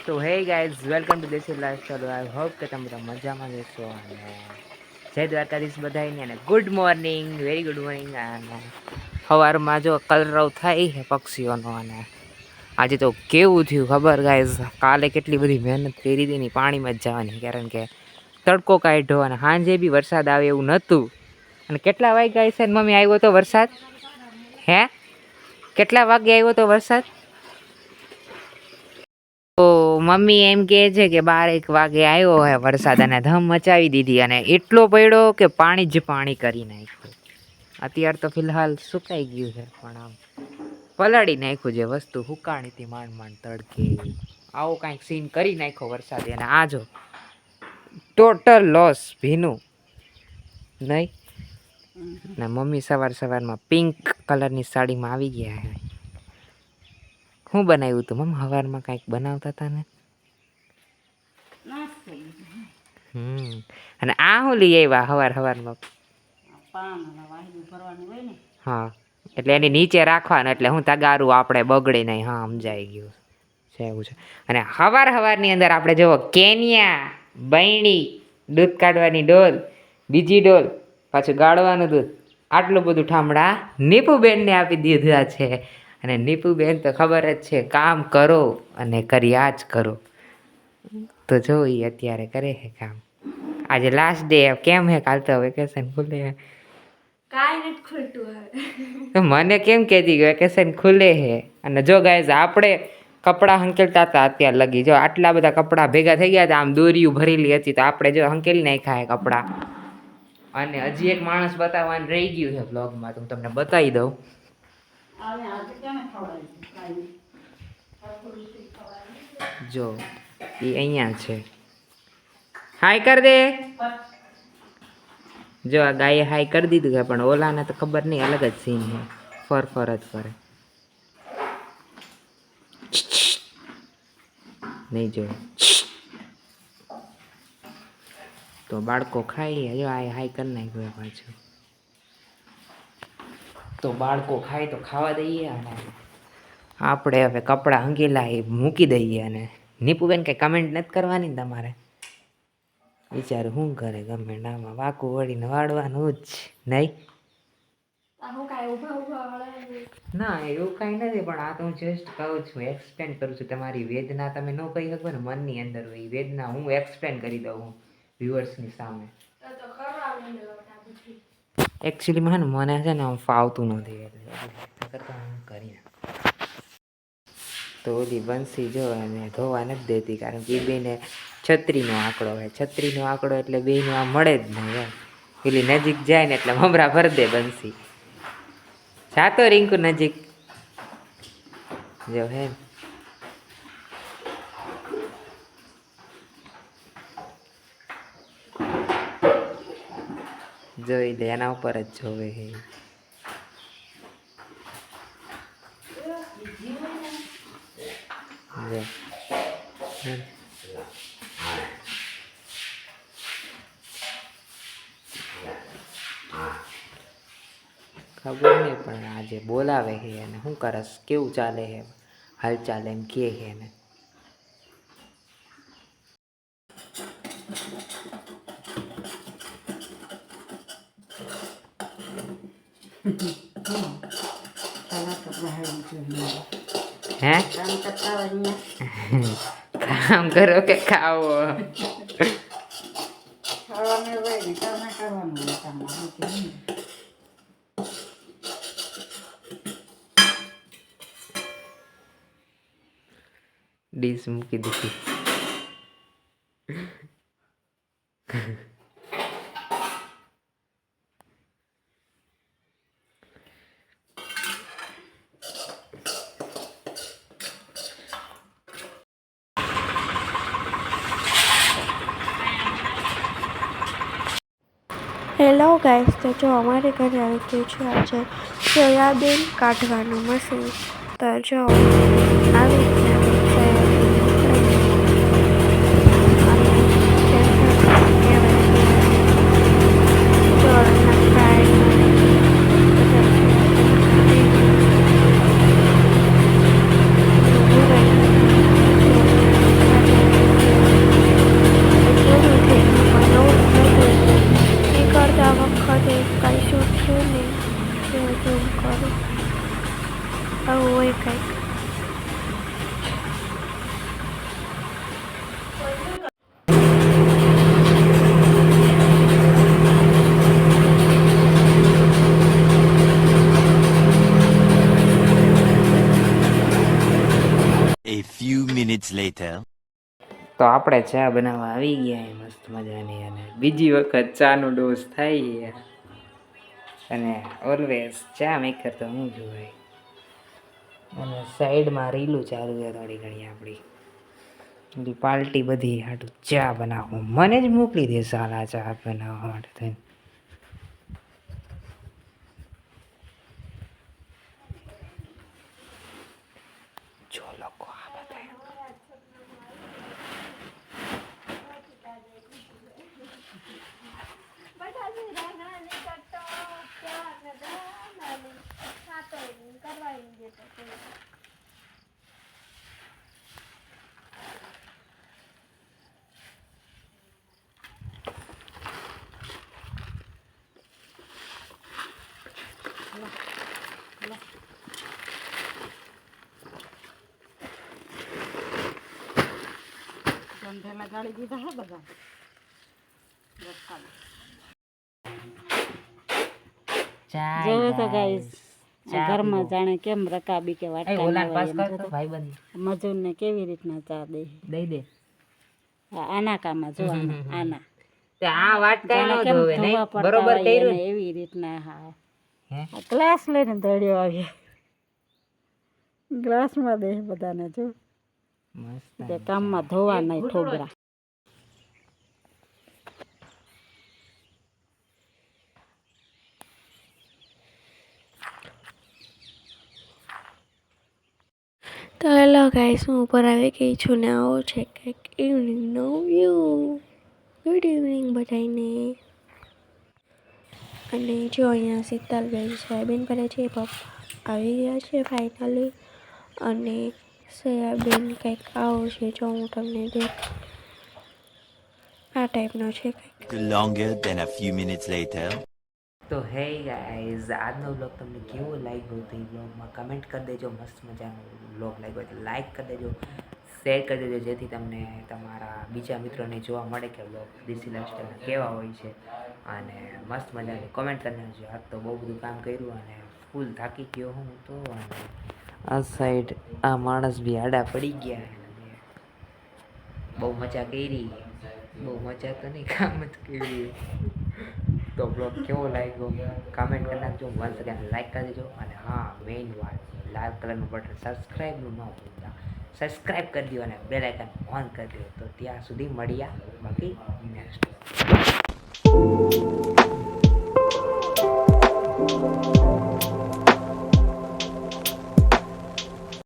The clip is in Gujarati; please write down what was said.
તો હે ગાઈઝ વેલકમ ટુ દેશી લાઈફસ્ટાઈલ. આઈ હોપ કે તમે બધા મજામાં જશો અને જય દ્વારકાધીશ બધાને અને good morning, very good morning. અને સવારમાં જો કલરવ થાય છે પક્ષીઓનો અને આજે તો કેવું થયું ખબર ગાઈઝ, કાલે કેટલી બધી મહેનત કરી હતી ને પાણીમાં જ જવાની, કારણ કે તડકો કાઢ્યો અને સાંજે બી વરસાદ આવે એવું નહોતું. અને કેટલા વાગ્યા છે મમ્મી આવ્યો તો વરસાદ? હે કેટલા વાગે આવ્યો તો વરસાદ? તો મમ્મી એમ કહે છે કે 12 વાગે આવ્યો હે વરસાદ અને ધમ મચાવી દીધી અને એટલો પડ્યો કે પાણી જ પાણી કરી નાખ્યું. અત્યારે તો ફિલહાલ સુકાઈ ગયું છે, પણ આમ પલાળી નાખ્યું, જે વસ્તુ હુકાણી હતી માંડ માંડ તડકે, આવો કાંઈક સીન કરી નાખ્યો વરસાદે. અને આ જો ટોટલ લોસ, ભીનું નહીં. ને મમ્મી સવારમાં પિંક કલરની સાડીમાં આવી ગયા છે. શું બનાવ્યું હતું મમ્મી? સવારમાં કાંઈક બનાવતા હતા ને? અને આ શું લઈ આવ્યા સવારમાં? હા, એટલે એની નીચે રાખવાનું, એટલે હું તગારું આપણે બગડે નહીં. હા, સમજાઈ ગયું છે એવું છે. અને સવારની અંદર આપણે જુઓ, કેન્યા બહેણી, દૂધ કાઢવાની ડોલ, બીજી ડોલ, પાછું ગાળવાનું દૂધ, આટલું બધું ઠામડા નીપુબેનને આપી દીધા છે. અને નીપુબેન તો ખબર જ છે, કામ કરો અને કર્યા જ કરો. તો જો એ અત્યારે કરે છે કામ. આજે લાસ્ટ ડે કેમ હે? કાલ તો વેકેશન ખુલે. કાંઈ નથી ખુલતું હવે. તો મને કેમ કહેતી વેકેશન ખુલે છે? અને જો ગાઈઝ, આપણે કપડાં હંકેલતા હતા અત્યારે લગી, જો આટલા બધા કપડાં ભેગા થઈ ગયા હતા, આમ દોરીયું ભરેલી હતી, તો આપણે જો હંકેલી નાખ્યા કપડાં. અને હજી એક માણસ બતાવવાનું રહી ગયું છે બ્લોગમાં, તો હું તમને બતાવી દઉં. જો એ અહીંયા છે, હાય કર દે. જો આ ગાયે હાય કરી દીધું છે, પણ ઓલાને તો ખબર નહીં, અલગ જ સીન છે, ફર જ કરે નહીં. જો તો બાળકો ખાઈ, જો આ હાય કરી નાખ્યું પાછું. તો બાળકો ખાય તો ખાવા દઈએ, અને આપણે હવે કપડાં હંકેલા એ મૂકી દઈએ. અને નીપુબેન કંઈ કમેન્ટ નથી કરવાની ને તમારે? વિચાર શું કરે? ગમે નામાં વાકું વળીને વાળવાનું જ નહીં. ના, એવું કાંઈ નથી, પણ આ તો હું જસ્ટ કહું છું, એક્સપ્લેન કરું છું. તમારી વેદના તમે ન કહી શકો ને, મનની અંદર હોય વેદના, હું એક્સપ્લેન કરી દઉં વ્યુઅર્સની સામે. એકચ્યુઅલીમાં ને મને છે ને આમ ફાવતું નથી, એટલે હું કરી. તો ઓલી બંસી જો એને ધોવા નથી દેતી, કારણ કે એ બેને છત્રીનો આંકડો હોય. છત્રીનો આંકડો એટલે બેનું આમ મળે જ નહીં એમ. પેલી નજીક જાય ને એટલે મમરા ભર દે બંસી. જાતો રિંકુ નજીક જો હે. જોઈ લે, એના ઉપર જ જોવે હે. ખબર નહીં, પણ આજે બોલાવે છે અને શું કરસ, કેવું ચાલે છે હાલ ચાલે એમ કે છે ને. હે કામ કરો કે ખાવો? ડીશ મૂકી દીધી. હેલો ગાઈસ, તો જો અમારે ઘરે આવી ગયું છે આજે સોયાબીન કાઢવાનું મશીન. તો જો આવી few minutes later. તો આપણે ચા બનાવવા આવી ગયા એ મસ્ત મજાની, અને બીજી વખત ચાનો ડોઝ થાય છે. અને ઓલવેઝ ચા મેકર તો હું જોઈ, અને સાઈડમાં રીલું ચાલુ છે થોડી ઘણી આપણી પાર્ટી બધી હાટું ચા બનાવવું. મને જ મોકલી દે સાલા ચા બનાવવા માટે થઈને. જો લોકો આ બધા જોવો તો ગાઈસ ઘરમાં જાણે કેમ રકાબી કે મજૂર ને કેવી રીતના ચા દે દઈ દે. આના કામાં જો આના આ વાટકા નો કેમ ધોવે નહીં, ધોવા બરોબર પડતા કર્યું હોય એવી રીતના. હા હે? ગ્લાસ લઈને દોડ્યો આવ્યો, ગ્લાસમાં દે બધાને જો મસ્ત. કે કામમાં ધોવા નહીં ઠોબરા. તો હેલો ગાઈસ, હું ઉપર આવી ગઈ છું ને આવો છે કંઈક ઇવનિંગનો વ્યૂ. ગુડ ઇવનિંગ બધાને. અને જો અહીંયા શીતલબેન સોયાબીન ભરે છે, પપ્પા આવી ગયા છે ફાઇનલી. અને સોયાબીન કંઈક આવો છે, જો હું તમને દેખ આ ટાઈપનો છે કંઈક. Longer than a few minutes later. તો હે ગાઈઝ, આજનો વ્લોગ તમને કેવો લાગ્યો તો એ વ્લોગમાં કમેન્ટ કરી દેજો. મસ્ત મજાનો વ્લોગ લાગ્યો તો લાઈક કરી દેજો, શેર કરી દેજો, જેથી તમને તમારા બીજા મિત્રોને જોવા મળે કે વ્લોગ દેશી લાઈફસ્ટાઈલના કેવા હોય છે. અને મસ્ત મજાની કોમેન્ટ કરી દેજો. આજ તો બહુ બધું કામ કર્યું અને ફૂલ થાકી ગયો હું તો. અને આ સાઈડ આ માણસ બી આડા પડી ગયા, બહુ મજા કરી. બહુ મજા તો નહીં, કામ જ કરી. તો બ્લોગ કેવો લાગ્યો કમેન્ટ કરી નાખજો. વન્સ અગેન લાઈક કરી દેજો. અને હા, મેઇન વાત, લાલ કલરનું બટન સબસ્ક્રાઈબનું ન ભૂલતા, સબસ્ક્રાઈબ કરી દો અને બેલ આઇકન ઓન કરી દો. તો ત્યાં સુધી મળ્યા બાકી નેક્સ્ટ.